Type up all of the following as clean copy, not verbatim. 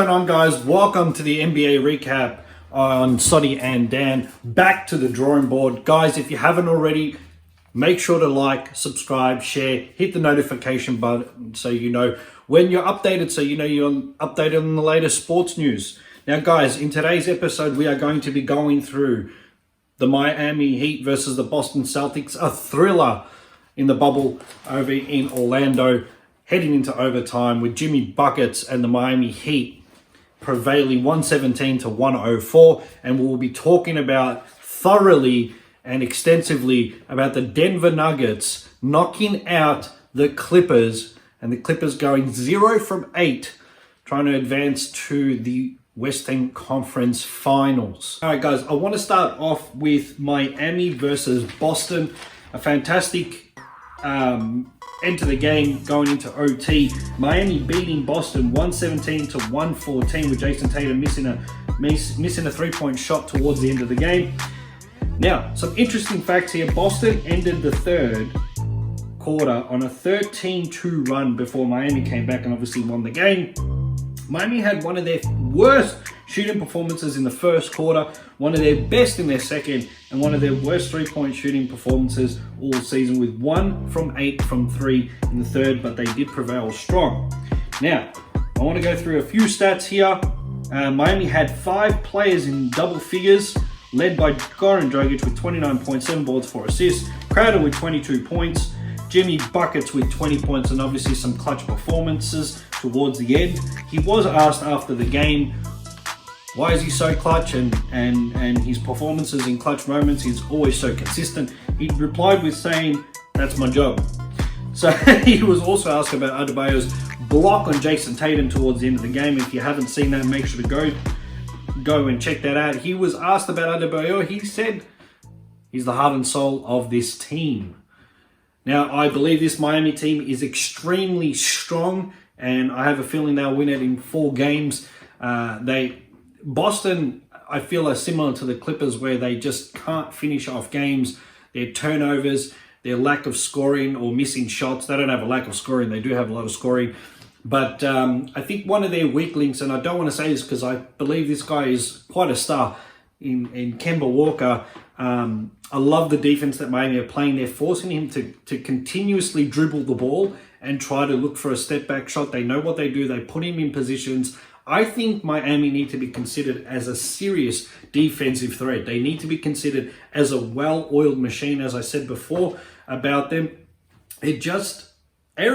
going on, guys? Welcome to the NBA recap on Sonny and Dan. Back to the drawing board. Guys, if you haven't already, make sure to like, subscribe, share, hit the notification button so you know when you're updated, so you know you're updated on the latest sports news. Now, guys, in today's episode, we are going to be going through the Miami Heat versus the Boston Celtics, a thriller in the bubble over in Orlando, heading into overtime with Jimmy Buckets and the Miami Heat prevailing 117 to 104. And we'll be talking about thoroughly and extensively about the Denver Nuggets knocking out the Clippers, and the Clippers going 0 from 8, trying to advance to the Western Conference Finals. All right, guys, I want to start off with Miami versus Boston. A fantastic end to the game going into OT. Miami beating Boston 117 to 114 with Jason Tatum missing a three-point shot towards the end of the game. Now, some interesting facts here. Boston ended the third quarter on a 13-2 run before Miami came back and obviously won the game. Miami had one of their worst shooting performances in the first quarter, one of their best in their second, and one of their worst three-point shooting performances all season, with 1 from 8 from 3 in the third, but they did prevail strong. Now, I want to go through a few stats here. Miami had 5 players in double figures, led by Goran Dragic with 29 points, 7 boards, 4 assists, Crowder with 22 points, Jimmy Buckets with 20 points, and obviously some clutch performances towards the end. He was asked after the game, why is he so clutch, and his performances in clutch moments, he's always so consistent. He replied with saying, that's my job. So he was also asked about Adebayo's block on Jason Tatum towards the end of the game. If you haven't seen that, make sure to go and check that out. He was asked about Adebayo. He said he's the heart and soul of this team. Now, I believe this Miami team is extremely strong, and I have a feeling they'll win it in 4 games. Boston, I feel, are similar to the Clippers, where they just can't finish off games. Their turnovers, their lack of scoring or missing shots. They don't have a lack of scoring. They do have a lot of scoring. But I think one of their weak links, and I don't want to say this because I believe this guy is quite a star, in Kemba Walker. I love the defense that Miami are playing. They're forcing him to continuously dribble the ball and try to look for a step back shot. They know what they do. They put him in positions. I think Miami need to be considered as a serious defensive threat. They need to be considered as a well-oiled machine, as I said before about them. Eric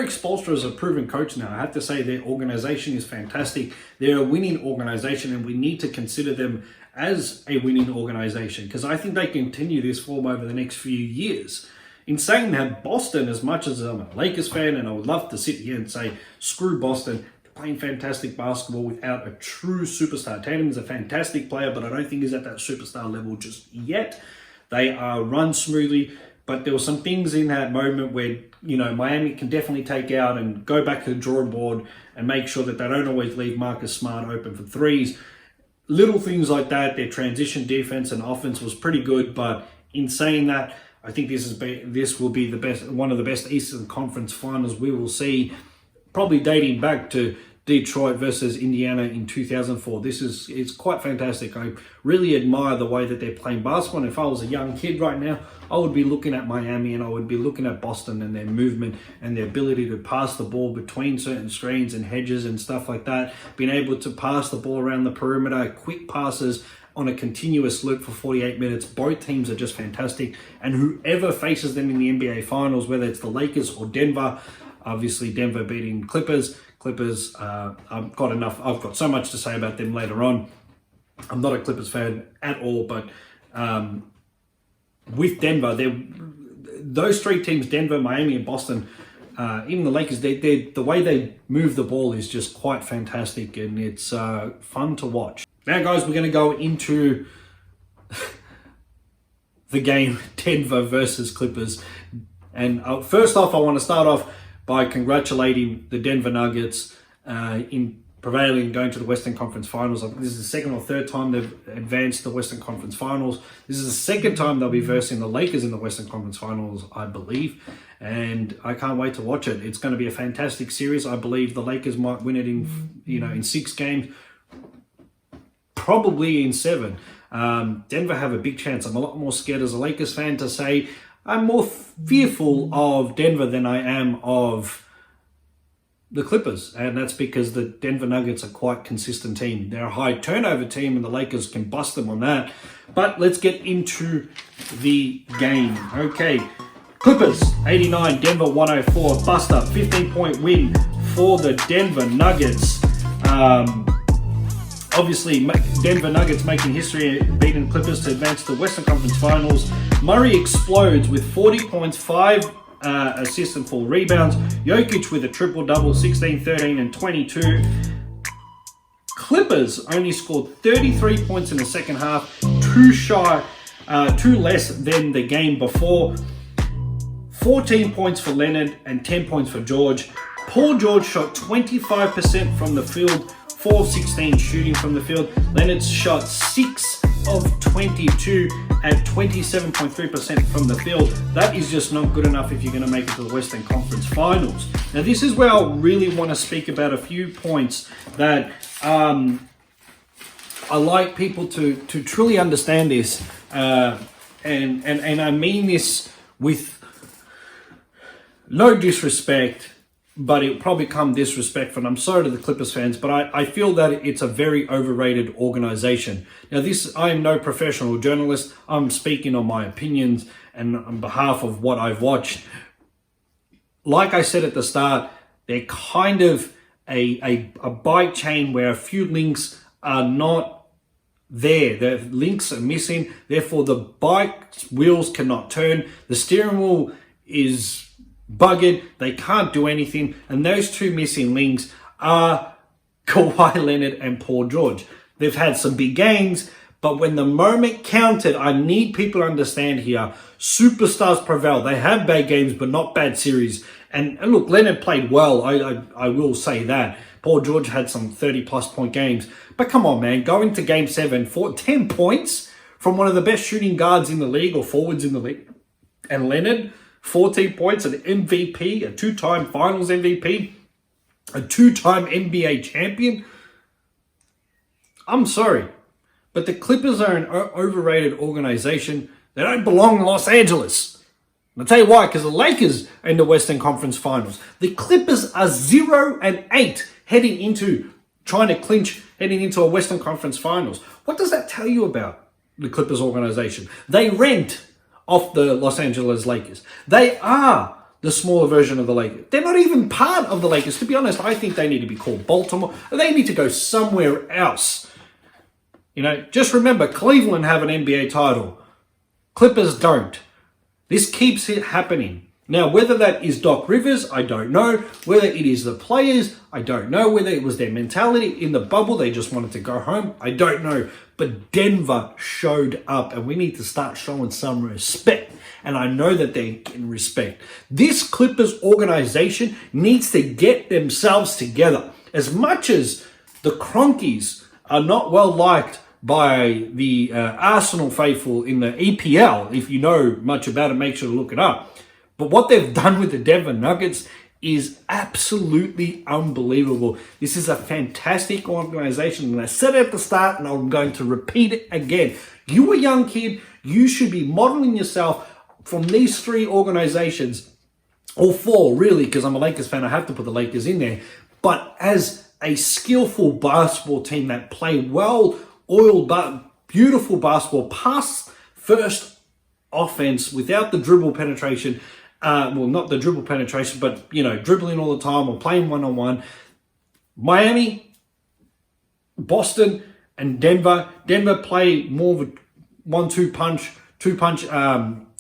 Spoelstra is a proven coach now. I have to say their organization is fantastic. They're a winning organization, and we need to consider them as a winning organization, because I think they continue this form over the next few years. In saying that, Boston, as much as I'm a Lakers fan, and I would love to sit here and say, screw Boston, they're playing fantastic basketball without a true superstar. Tatum is a fantastic player, but I don't think he's at that superstar level just yet. They are run smoothly, but there were some things in that moment where, Miami can definitely take out and go back to the drawing board and make sure that they don't always leave Marcus Smart open for threes. Little things like that. Their transition defense and offense was pretty good, but in saying that, I think this will be the best, one of the best Eastern Conference Finals we will see, probably dating back to Detroit versus Indiana in 2004. It's quite fantastic. I really admire the way that they're playing basketball. And if I was a young kid right now, I would be looking at Miami, and I would be looking at Boston and their movement and their ability to pass the ball between certain screens and hedges and stuff like that. Being able to pass the ball around the perimeter, quick passes on a continuous loop for 48 minutes. Both teams are just fantastic. And whoever faces them in the NBA Finals, whether it's the Lakers or Denver, obviously Denver beating Clippers, I've got so much to say about them later on. I'm not a Clippers fan at all, but with Denver, those 3 teams, Denver, Miami, and Boston, even the Lakers, the way they move the ball is just quite fantastic, and it's fun to watch. Now, guys, we're going to go into the game, Denver versus Clippers. And first off, I want to start off by congratulating the Denver Nuggets in prevailing and going to the Western Conference Finals. I think this is the second or third time they've advanced to the Western Conference Finals. This is the second time they'll be versing the Lakers in the Western Conference Finals, I believe. And I can't wait to watch it. It's going to be a fantastic series. I believe the Lakers might win it in 6 games. probably in 7. Denver have a big chance. I'm a lot more scared as a Lakers fan to say I'm more fearful of Denver than I am of the Clippers, and that's because the Denver Nuggets are quite a consistent team. They're a high turnover team, and the Lakers can bust them on that. But let's get into the game. Okay, Clippers 89, Denver 104, bust up, 15-point win for the Denver Nuggets. Obviously, Denver Nuggets making history, beating Clippers to advance to the Western Conference Finals. Murray explodes with 40 points, 5 assists and 4 rebounds. Jokic with a triple-double, 16, 13, and 22. Clippers only scored 33 points in the second half, two less than the game before. 14 points for Leonard and 10 points for George. Paul George shot 25% from the field, 4 of 16 shooting from the field. Leonard shot 6 of 22 at 27.3% from the field. That is just not good enough if you're going to make it to the Western Conference Finals. Now, this is where I really want to speak about a few points that I like people to truly understand this. And I mean this with no disrespect, but it'll probably come disrespectful. And I'm sorry to the Clippers fans, but I feel that it's a very overrated organization. Now, I am no professional journalist. I'm speaking on my opinions and on behalf of what I've watched. Like I said at the start, they're kind of a bike chain where a few links are not there. The links are missing. Therefore, the bike wheels cannot turn. The steering wheel is buggered, they can't do anything, and those two missing links are Kawhi Leonard and Paul George. They've had some big games, but when the moment counted, I need people to understand here, superstars prevail. They have bad games, but not bad series. And look, Leonard played well, I will say that. Paul George had some 30-plus point games. But come on, man, going to Game 7 for 10 points from one of the best shooting guards in the league or forwards in the league, and Leonard, 14 points, an MVP, a 2-time finals MVP, a 2-time NBA champion. I'm sorry, but the Clippers are an overrated organization. They don't belong in Los Angeles. And I'll tell you why, because the Lakers are in the Western Conference Finals. The Clippers are 0-8 heading into trying to clinch, heading into a Western Conference Finals. What does that tell you about the Clippers organization? They rent off the Los Angeles Lakers. They are the smaller version of the Lakers. They're not even part of the Lakers. To be honest, I think they need to be called Baltimore. They need to go somewhere else. You know, just remember, Cleveland have an NBA title. Clippers don't. This keeps it happening. Now, whether that is Doc Rivers, I don't know. Whether it is the players, I don't know. Whether it was their mentality in the bubble, they just wanted to go home, I don't know. But Denver showed up, and we need to start showing some respect. And I know that they're getting respect. This Clippers organization needs to get themselves together. As much as the Cronkies are not well liked by the Arsenal faithful in the EPL, if you know much about it, make sure to look it up. But what they've done with the Denver Nuggets is absolutely unbelievable. This is a fantastic organization. And I said it at the start, and I'm going to repeat it again. You a young kid, you should be modeling yourself from these 3 organizations, or 4 really, because I'm a Lakers fan, I have to put the Lakers in there. But as a skillful basketball team that play well-oiled, but beautiful basketball, pass first offense without the dribble penetration, well, not the dribble penetration, but, you know, dribbling all the time or playing one-on-one. Miami, Boston, and Denver. Denver play more of a 1-2 punch, two-punch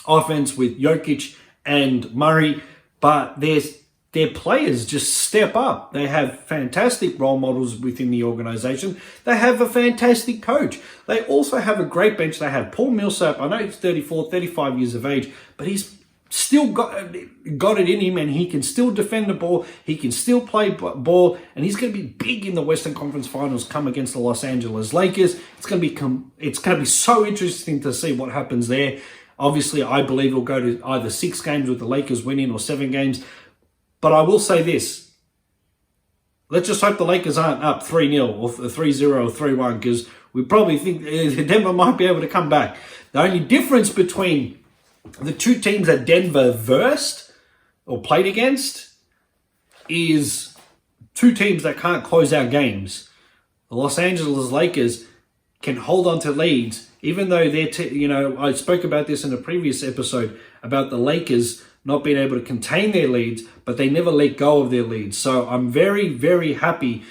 offense with Jokic and Murray, but their players just step up. They have fantastic role models within the organization. They have a fantastic coach. They also have a great bench. They have Paul Millsap. I know he's 34, 35 years of age, but he's still got it in him, and he can still defend the ball. He can still play ball, and he's going to be big in the Western Conference Finals come against the Los Angeles Lakers. It's going to be so interesting to see what happens there. Obviously, I believe it'll go to either 6 games with the Lakers winning or 7 games. But I will say this. Let's just hope the Lakers aren't up 3-0 or 3-0 or 3-1, because We probably think Denver might be able to come back. The only difference between the two teams that Denver versed or played against is two teams that can't close out games. The Los Angeles Lakers can hold on to leads, even though I spoke about this in a previous episode about the Lakers not being able to contain their leads, but they never let go of their leads. So I'm very, very happy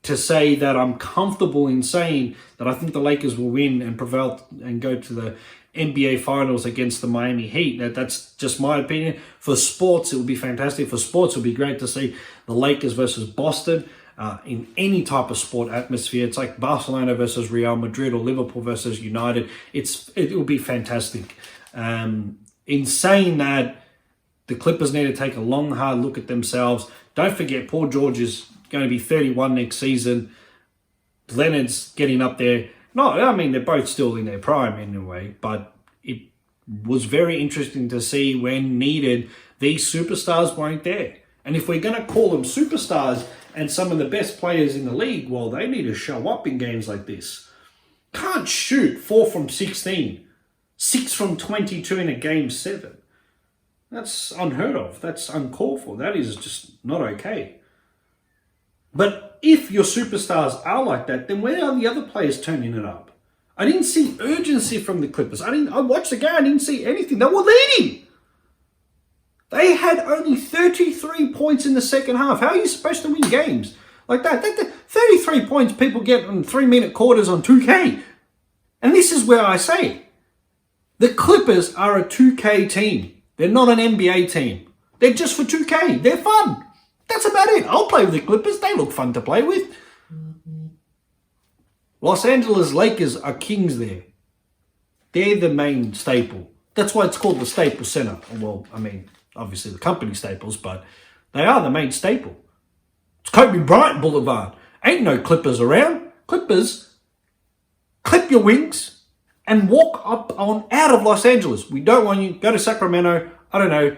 to say that I'm comfortable in saying that I think the Lakers will win and prevail and go to the NBA Finals against the Miami Heat. That's just my opinion. For sports, it would be fantastic. For sports, it would be great to see the Lakers versus Boston in any type of sport atmosphere. It's like Barcelona versus Real Madrid or Liverpool versus United. It will be fantastic. In saying that, the Clippers need to take a long, hard look at themselves. Don't forget, Paul George is going to be 31 next season. Leonard's getting up there. No, I mean, they're both still in their prime anyway, but it was very interesting to see when needed, these superstars weren't there. And if we're going to call them superstars and some of the best players in the league, well, they need to show up in games like this. Can't shoot 4 from 16, 6 from 22 in a game 7. That's unheard of. That's uncalled for. That is just not okay. But if your superstars are like that, then where are the other players turning it up? I didn't see urgency from the Clippers. I watched the game. I didn't see anything. They were leading. They had only 33 points in the second half. How are you supposed to win games like that? 33 points people get in 3-minute quarters on 2K. And this is where I say, the Clippers are a 2K team. They're not an NBA team. They're just for 2K. They're fun. That's about it. I'll play with the Clippers. They look fun to play with. Los Angeles Lakers are kings there. They're the main staple. That's why it's called the Staples Center. Well, I mean, obviously the company Staples, but they are the main staple. It's Kobe Bryant Boulevard. Ain't no Clippers around. Clippers, clip your wings and walk up on out of Los Angeles. We don't want you. Go to Sacramento. I don't know.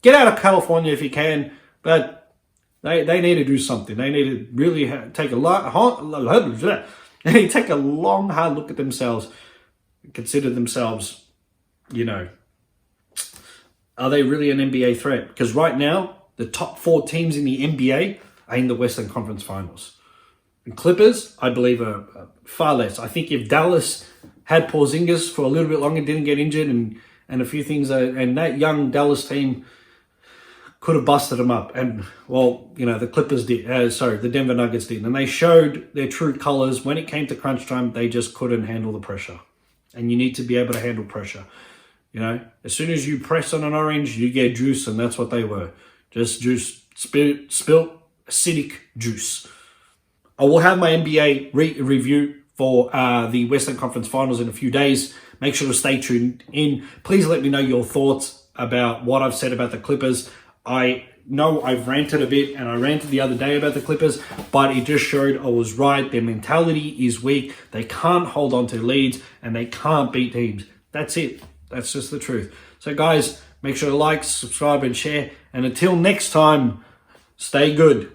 Get out of California if you can. But they need to do something. They need to really take a long, hard look at themselves. Consider themselves, are they really an NBA threat? Because right now, the top 4 teams in the NBA are in the Western Conference Finals. And Clippers, I believe, are far less. I think if Dallas had Porzingis for a little bit longer, didn't get injured, and a few things, and that young Dallas team could have busted them up. And, well, the Clippers did. The Denver Nuggets did. And they showed their true colors. When it came to crunch time, they just couldn't handle the pressure. And you need to be able to handle pressure. As soon as you press on an orange, you get juice, and that's what they were. Just juice, spilt acidic juice. I will have my NBA review for the Western Conference Finals in a few days. Make sure to stay tuned in. Please let me know your thoughts about what I've said about the Clippers. I know I've ranted a bit, and I ranted the other day about the Clippers, but it just showed I was right. Their mentality is weak. They can't hold on to leads, and they can't beat teams. That's it. That's just the truth. So, guys, make sure to like, subscribe, and share. And until next time, stay good.